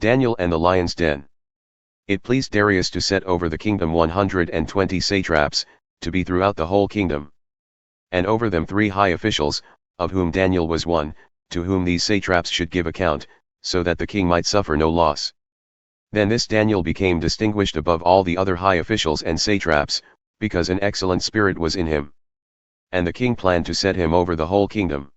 Daniel and the lion's den. It pleased Darius to set over the kingdom 120 satraps, to be throughout the whole kingdom. And over them 3 high officials, of whom Daniel was one, to whom these satraps should give account, so that the king might suffer no loss. Then this Daniel became distinguished above all the other high officials and satraps, because an excellent spirit was in him. And the king planned to set him over the whole kingdom.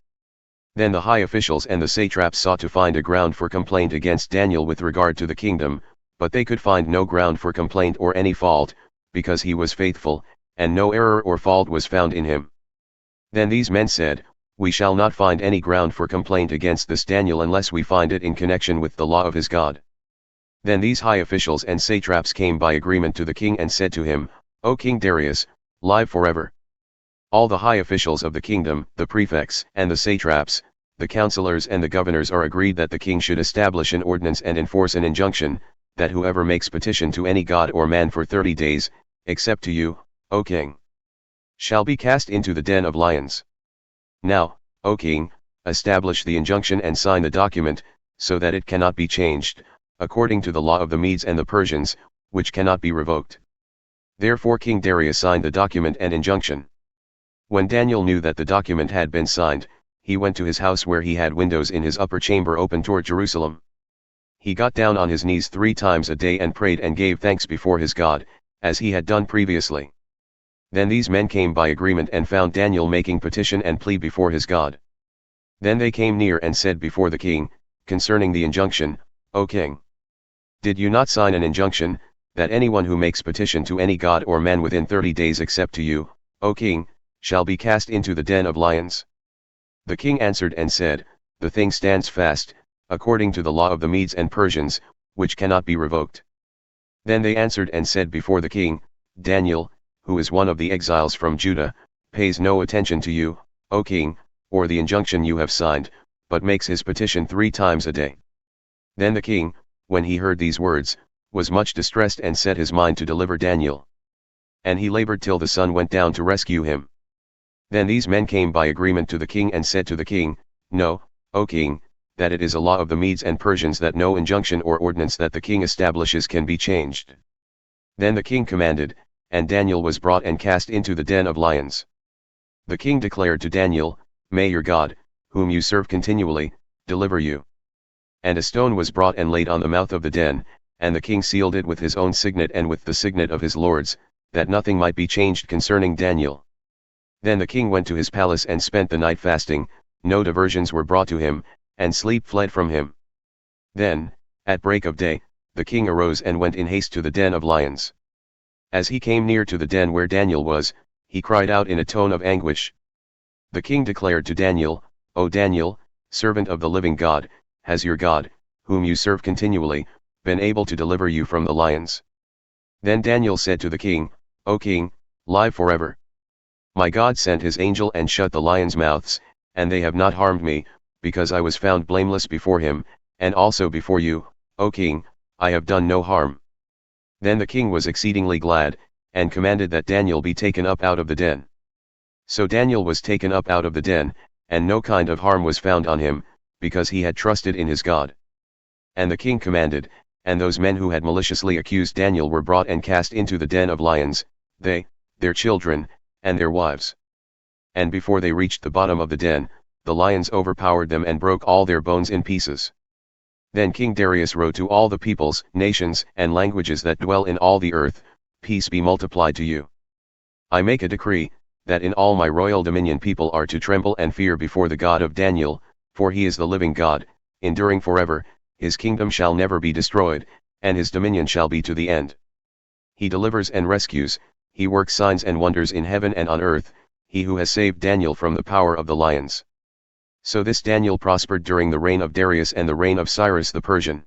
Then the high officials and the satraps sought to find a ground for complaint against Daniel with regard to the kingdom, but they could find no ground for complaint or any fault, because he was faithful, and no error or fault was found in him. Then these men said, "We shall not find any ground for complaint against this Daniel unless we find it in connection with the law of his God." Then these high officials and satraps came by agreement to the king and said to him, "O King Darius, live forever." All the high officials of the kingdom, the prefects and the satraps, the counselors and the governors are agreed that the king should establish an ordinance and enforce an injunction, that whoever makes petition to any god or man for 30 days, except to you, O king, shall be cast into the den of lions. Now, O king, establish the injunction and sign the document, so that it cannot be changed, according to the law of the Medes and the Persians, which cannot be revoked. Therefore King Darius signed the document and injunction. When Daniel knew that the document had been signed, he went to his house where he had windows in his upper chamber open toward Jerusalem. He got down on his knees 3 times a day and prayed and gave thanks before his God, as he had done previously. Then these men came by agreement and found Daniel making petition and plea before his God. Then they came near and said before the king, concerning the injunction, "O king, did you not sign an injunction, that anyone who makes petition to any god or man within 30 days except to you, O king, shall be cast into the den of lions?" The king answered and said, "The thing stands fast, according to the law of the Medes and Persians, which cannot be revoked." Then they answered and said before the king, "Daniel, who is one of the exiles from Judah, pays no attention to you, O king, or the injunction you have signed, but makes his petition 3 times a day." Then the king, when he heard these words, was much distressed and set his mind to deliver Daniel. And he labored till the sun went down to rescue him. Then these men came by agreement to the king and said to the king, "Know, O king, that it is a law of the Medes and Persians that no injunction or ordinance that the king establishes can be changed." Then the king commanded, and Daniel was brought and cast into the den of lions. The king declared to Daniel, "May your God, whom you serve continually, deliver you." And a stone was brought and laid on the mouth of the den, and the king sealed it with his own signet and with the signet of his lords, that nothing might be changed concerning Daniel. Then the king went to his palace and spent the night fasting, no diversions were brought to him, and sleep fled from him. Then, at break of day, the king arose and went in haste to the den of lions. As he came near to the den where Daniel was, he cried out in a tone of anguish. The king declared to Daniel, "O Daniel, servant of the living God, has your God, whom you serve continually, been able to deliver you from the lions?" Then Daniel said to the king, "O king, live forever. My God sent his angel and shut the lions' mouths, and they have not harmed me, because I was found blameless before him, and also before you, O king, I have done no harm." Then the king was exceedingly glad, and commanded that Daniel be taken up out of the den. So Daniel was taken up out of the den, and no kind of harm was found on him, because he had trusted in his God. And the king commanded, and those men who had maliciously accused Daniel were brought and cast into the den of lions, they, their children, and their wives. And before they reached the bottom of the den, the lions overpowered them and broke all their bones in pieces. Then King Darius wrote to all the peoples, nations, and languages that dwell in all the earth, "Peace be multiplied to you. I make a decree, that in all my royal dominion people are to tremble and fear before the God of Daniel, for he is the living God, enduring forever, his kingdom shall never be destroyed, and his dominion shall be to the end. He delivers and rescues, he works signs and wonders in heaven and on earth, he who has saved Daniel from the power of the lions." So this Daniel prospered during the reign of Darius and the reign of Cyrus the Persian.